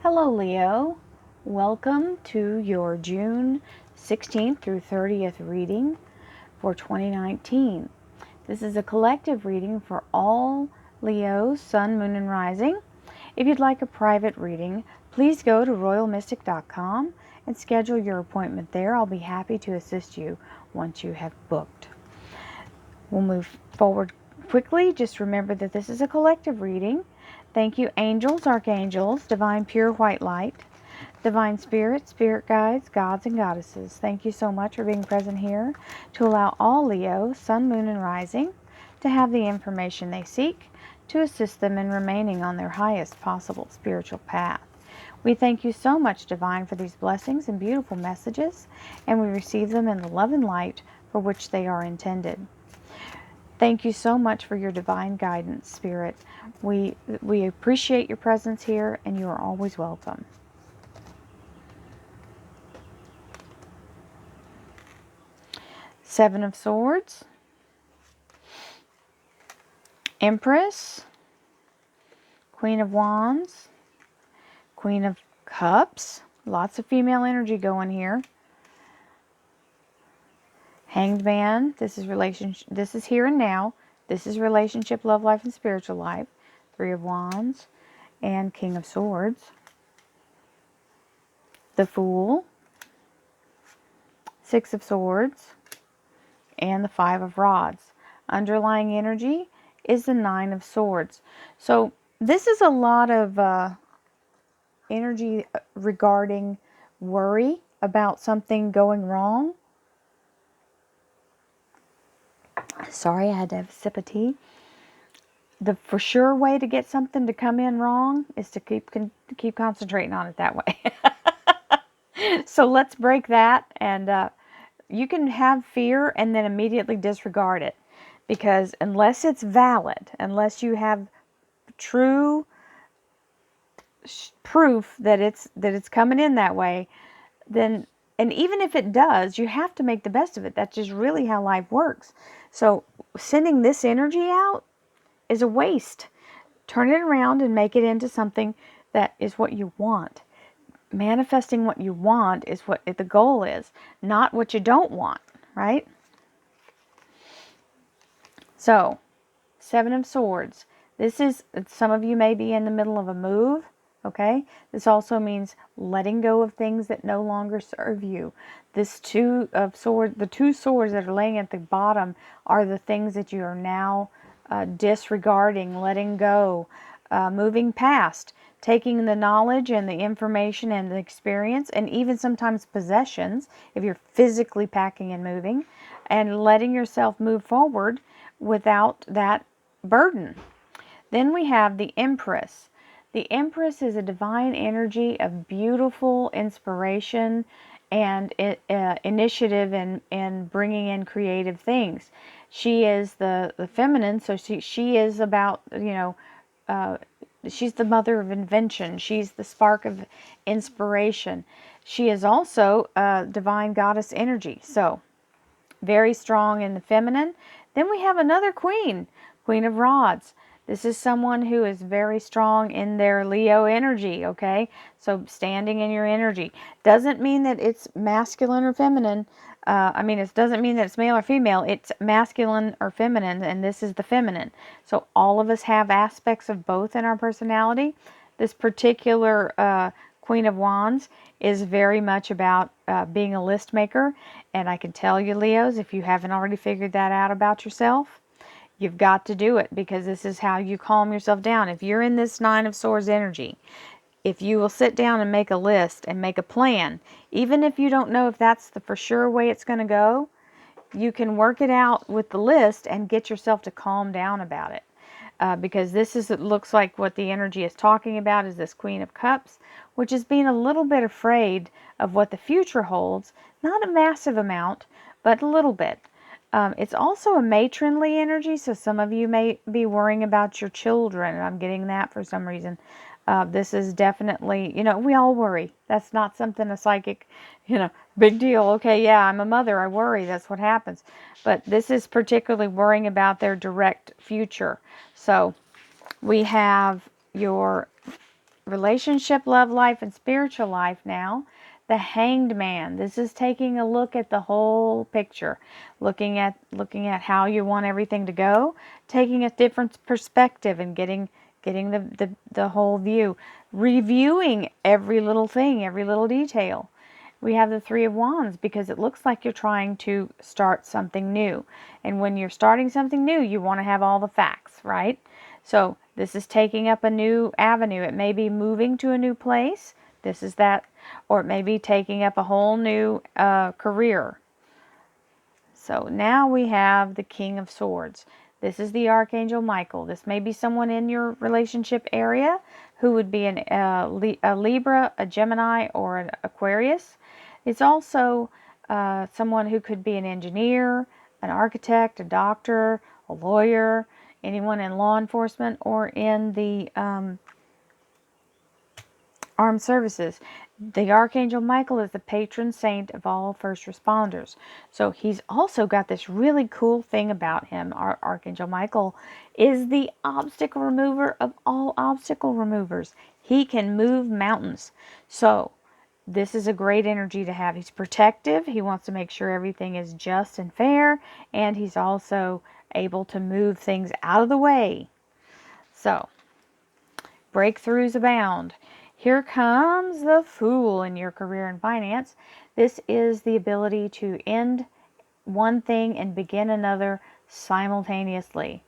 Hello, Leo. Welcome to your June 16th through 30th reading for 2019. This is a collective reading for all Leos, Sun, Moon, and Rising. If you'd like a private reading, please go to royalmystic.com and schedule your appointment there. I'll be happy to assist you once you have booked. We'll move forward quickly. Just remember that this is a collective reading. Thank you, angels, archangels, divine pure white light, divine spirit, spirit guides, gods, and goddesses. Thank you so much for being present here to allow all Leo, Sun, Moon, and Rising to have the information they seek to assist them in remaining on their highest possible spiritual path. We thank you so much, Divine, for these blessings and beautiful messages, and we receive them in the love and light for which they are intended. Thank you so much for your divine guidance, Spirit. We appreciate your presence here, and you are always welcome. Seven of Swords, Empress, Queen of Wands, Queen of Cups. Lots of female energy going here. Hanged Man. This is relationship. This is here and now. This is relationship, love life, and spiritual life. Three of Wands and King of Swords. The Fool, Six of Swords, and the Five of Rods. Underlying energy is the Nine of Swords. So this is a lot of energy regarding worry about something going wrong. Sorry, I had to have a sip of tea. The for sure way to get something to come in wrong is to keep concentrating on it that way. So let's break that, and you can have fear and then immediately disregard it, because unless it's valid, unless you have true proof that it's coming in that way, then, and even if it does, you have to make the best of it. That's just really how life works. So sending this energy out is a waste. Turn it around and make it into something that is what you want. Manifesting what you want is what the goal is, not what you don't want, right? So, Seven of Swords. This is, some of you may be in the middle of a move, okay? This also means letting go of things that no longer serve you. This Two of Swords, the two swords that are laying at the bottom are the things that you are now disregarding, letting go, moving past, taking the knowledge and the information and the experience, and even sometimes possessions, if you're physically packing and moving, and letting yourself move forward without that burden. Then we have the Empress. The Empress is a divine energy of beautiful inspiration and initiative and bringing in creative things. She is the feminine, so she is about, she's the mother of invention. She's the spark of inspiration. She is also divine goddess energy, so very strong in the feminine. Then we have another queen, Queen of Rods. This is someone who is very strong in their Leo energy, okay? So standing in your energy. Doesn't mean that it's masculine or feminine. It doesn't mean that it's male or female. It's masculine or feminine, and this is the feminine. So all of us have aspects of both in our personality. This particular Queen of Wands is very much about being a list maker. And I can tell you, Leos, if you haven't already figured that out about yourself, you've got to do it, because this is how you calm yourself down. If you're in this Nine of Swords energy, if you will sit down and make a list and make a plan, even if you don't know if that's the for sure way it's going to go, you can work it out with the list and get yourself to calm down about it. Because this is, it looks like what the energy is talking about is this Queen of Cups, which is being a little bit afraid of what the future holds. Not a massive amount, but a little bit. It's also a matronly energy, so some of you may be worrying about your children. I'm getting that for some reason. This is definitely, we all worry. That's not something a psychic, big deal. Okay, yeah, I'm a mother. I worry. That's what happens. But this is particularly worrying about their direct future. So we have your relationship, love life, and spiritual life now. The Hanged Man. This is taking a look at the whole picture, looking at how you want everything to go, taking a different perspective and getting the whole view, reviewing every little thing, every little detail. We have the Three of Wands because it looks like you're trying to start something new. And when you're starting something new, you want to have all the facts, right? So this is taking up a new avenue. It may be moving to a new place. This is that. Or it may be taking up a whole new career. So now we have the King of Swords. This is the Archangel Michael. This may be someone in your relationship area who would be a Libra, a Gemini, or an Aquarius. It's also someone who could be an engineer, an architect, a doctor, a lawyer, anyone in law enforcement or in the armed services. The Archangel Michael is the patron saint of all first responders. So he's also got this really cool thing about him. Our Archangel Michael is the obstacle remover of all obstacle removers. He can move mountains. So this is a great energy to have. He's protective. He wants to make sure everything is just and fair. And he's also able to move things out of the way. So, breakthroughs abound. Here comes the Fool in your career and finance. This is the ability to end one thing and begin another simultaneously.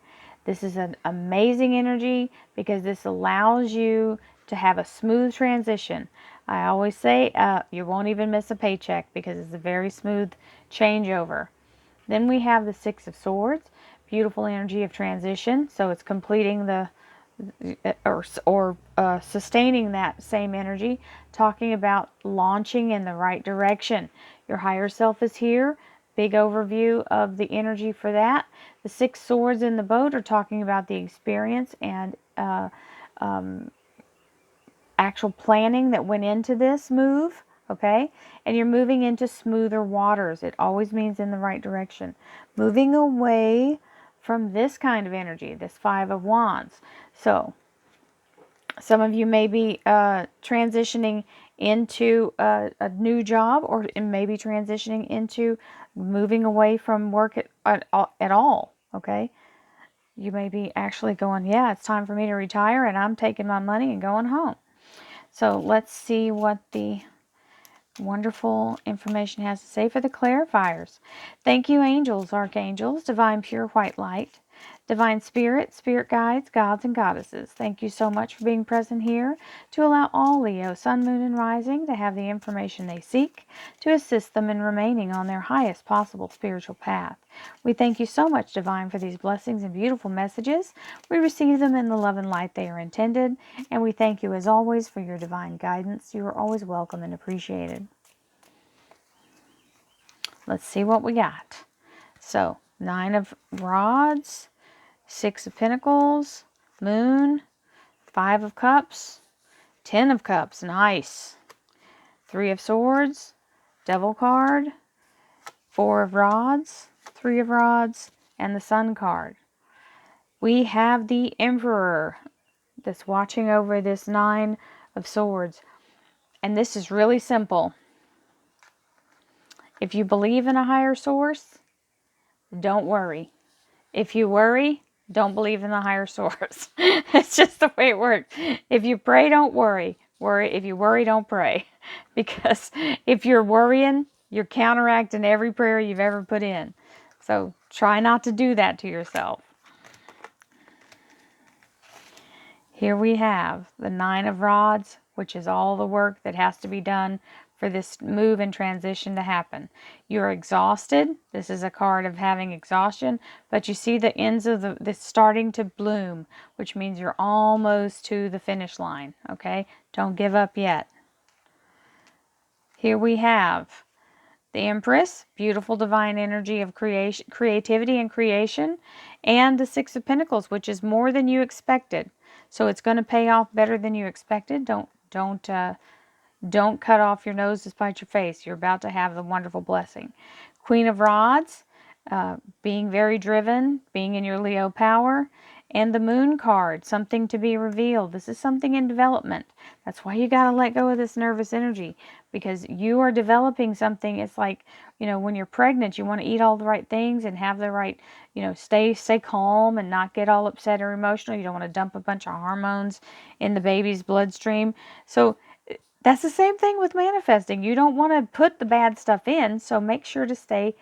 This is an amazing energy because this allows you to have a smooth transition. I always say you won't even miss a paycheck because it's a very smooth changeover. Then we have the Six of Swords, beautiful energy of transition. So it's completing the or sustaining that same energy, talking about launching in the right direction. Your higher self is here. Big overview of the energy for that. The Six Swords in the boat are talking about the experience and actual planning that went into this move. Okay, and you're moving into smoother waters. It always means in the right direction. Moving away from this kind of energy, this Five of Wands. So some of you may be transitioning into a new job, or maybe transitioning into moving away from work at all, okay? You may be actually going, yeah, it's time for me to retire, and I'm taking my money and going home. So let's see what the wonderful information has to say for the clarifiers. Thank you, angels, archangels, divine pure white light, divine spirit, spirit guides, gods, and goddesses. Thank you so much for being present here to allow all Leo, sun, moon, and rising to have the information they seek to assist them in remaining on their highest possible spiritual path. We thank you so much, divine, for these blessings and beautiful messages. We receive them in the love and light they are intended, and we thank you as always for your divine guidance. You are always welcome and appreciated. Let's see what we got. So, Nine of Rods, Six of Pentacles, Moon, Five of Cups, Ten of Cups, nice. Three of Swords, Devil card, Four of Rods, Three of Rods, and the Sun card. We have the Emperor that's watching over this Nine of Swords. And this is really simple. If you believe in a higher source, don't worry. If you worry, don't believe in the higher source. It's just the way it works. If you pray, don't worry. If you worry, don't pray. Because if you're worrying, you're counteracting every prayer you've ever put in. So try not to do that to yourself. Here we have the Nine of Rods, which is all the work that has to be done for this move and transition to happen. You're exhausted. This is a card of having exhaustion, but you see the ends of this starting to bloom, which means you're almost to the finish line, okay? Don't give up yet. Here we have the Empress, beautiful divine energy of creation, creativity and creation, and the Six of Pentacles, which is more than you expected. So it's going to pay off better than you expected. Don't cut off your nose to spite your face. You're about to have the wonderful blessing. Queen of Rods, being very driven, being in your Leo power, And the moon card, something to be revealed. This is something in development. That's why you got to let go of this nervous energy, because you are developing something. It's like, when you're pregnant, you want to eat all the right things and have the right, stay calm and not get all upset or emotional. You don't want to dump a bunch of hormones in the baby's bloodstream. So that's the same thing with manifesting. You don't want to put the bad stuff in, so make sure to stay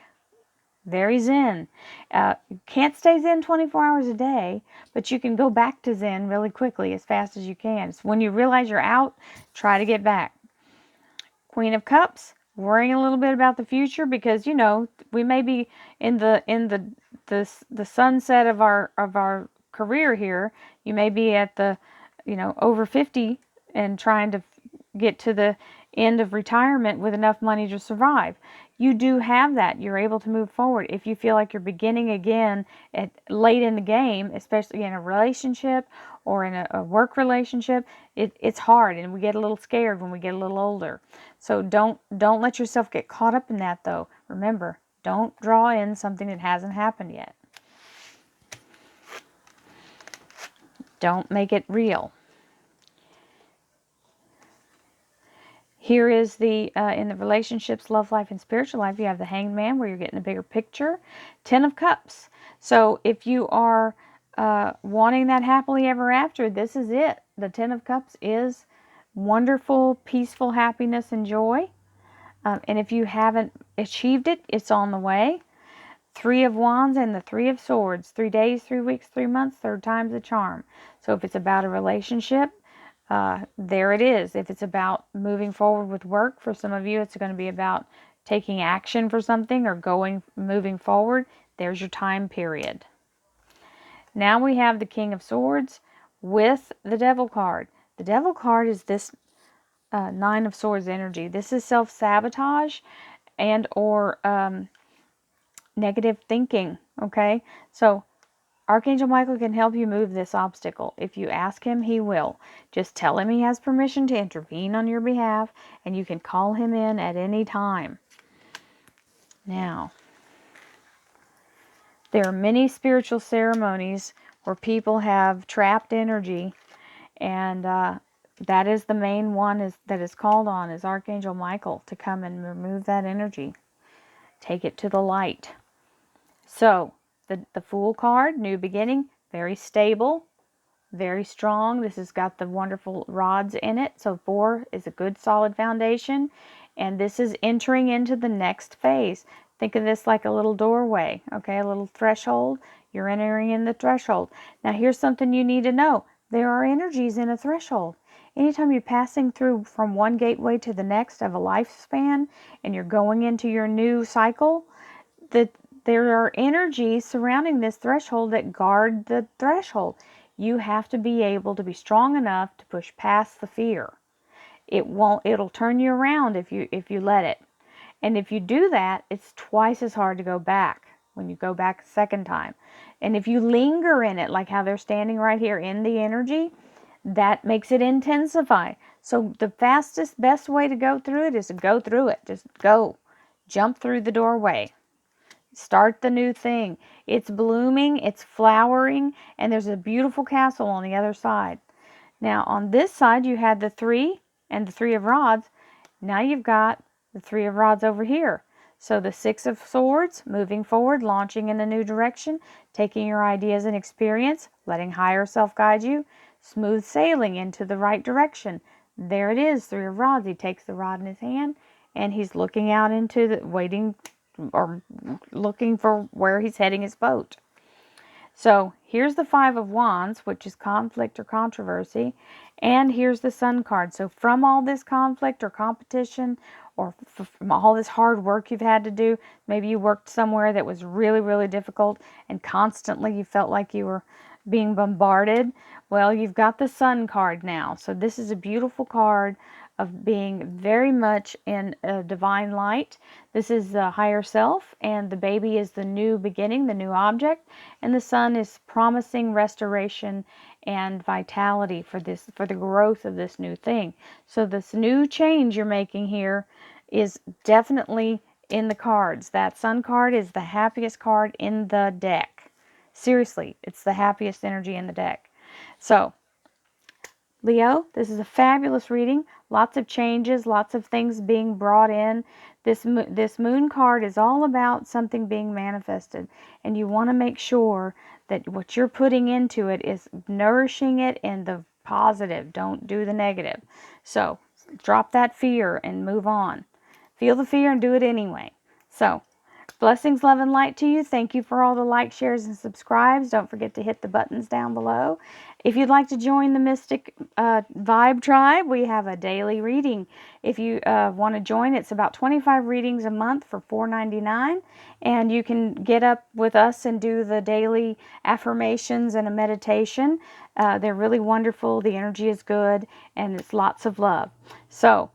very zen. You can't stay zen 24 hours a day, but you can go back to zen really quickly, as fast as you can. So when you realize you're out, try to get back. Queen of Cups, worrying a little bit about the future, because we may be in the sunset of our career here. You may be at the over 50 and trying to get to the end of retirement with enough money to survive. You do have that. You're able to move forward. If you feel like you're beginning again late in the game, especially in a relationship or in a work relationship, it's hard, and we get a little scared when we get a little older. So don't let yourself get caught up in that, though. Remember, don't draw in something that hasn't happened yet. Don't make it real. Here is the, in the relationships, love life, and spiritual life, you have the Hanged Man, where you're getting a bigger picture. 10 of Cups. So if you are wanting that happily ever after, this is it. The 10 of Cups is wonderful, peaceful happiness and joy. And if you haven't achieved it, it's on the way. 3 of Wands and the 3 of Swords. 3 days, 3 weeks, 3 months, third time's the charm. So if it's about a relationship, there it is. If it's about moving forward with work, for some of you, it's going to be about taking action for something or moving forward. There's your time period. Now we have the King of Swords with the Devil card. The Devil card is this 9 of Swords energy. This is self-sabotage and or negative thinking, okay? So Archangel Michael can help you move this obstacle. If you ask him, he will. Just tell him he has permission to intervene on your behalf, and you can call him in at any time. Now, there are many spiritual ceremonies where people have trapped energy, and that is the main one that is called on, is Archangel Michael to come and remove that energy. Take it to the light. So, the Fool card, new beginning, very stable, very strong. This has got the wonderful rods in it. So 4 is a good solid foundation. And this is entering into the next phase. Think of this like a little doorway, okay? A little threshold. You're entering in the threshold. Now here's something you need to know. There are energies in a threshold. Anytime you're passing through from one gateway to the next of a lifespan and you're going into your new cycle, there are energies surrounding this threshold that guard the threshold. You have to be able to be strong enough to push past the fear. It'll turn you around if you let it. And if you do that, it's twice as hard to go back when you go back a second time. And if you linger in it, like how they're standing right here in the energy, that makes it intensify. So the fastest, best way to go through it is to go through it. Just go. Jump through the doorway. Start the new thing. It's blooming, it's flowering, and there's a beautiful castle on the other side. Now, on this side, you had the 3 and the 3 of Rods. Now you've got the 3 of Rods over here. So the 6 of Swords, moving forward, launching in a new direction, taking your ideas and experience, letting higher self guide you, smooth sailing into the right direction. There it is, 3 of Rods. He takes the rod in his hand, and he's looking out into waiting or looking for where he's heading his boat. So here's the 5 of Wands, which is conflict or controversy, and here's the Sun card. So from all this conflict or competition, or from all this hard work you've had to do, maybe you worked somewhere that was really, really difficult and constantly you felt like you were being bombarded. Well, you've got the Sun card now. So this is a beautiful card of being very much in a divine light. This is the higher self, and the baby is the new beginning, the new object, and the Sun is promising restoration and vitality for the growth of this new thing. So this new change you're making here is definitely in the cards. That Sun card is the happiest card in the deck. Seriously, it's the happiest energy in the deck. So, Leo, this is a fabulous reading. Lots of changes, lots of things being brought in. This moon card is all about something being manifested, and you want to make sure that what you're putting into it is nourishing it in the positive. Don't do the negative. So, drop that fear and move on. Feel the fear and do it anyway. So, blessings, love, and light to you. Thank you for all the likes, shares, and subscribes. Don't forget to hit the buttons down below. If you'd like to join the Mystic Vibe Tribe, we have a daily reading. If you want to join, it's about 25 readings a month for $4.99. And you can get up with us and do the daily affirmations and a meditation. They're really wonderful. The energy is good, and it's lots of love. So,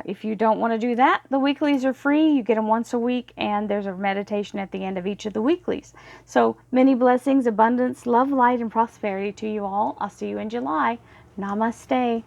if you don't want to do that, the weeklies are free. You get them once a week, and there's a meditation at the end of each of the weeklies. So many blessings, abundance, love, light, and prosperity to you all. I'll see you in July. Namaste.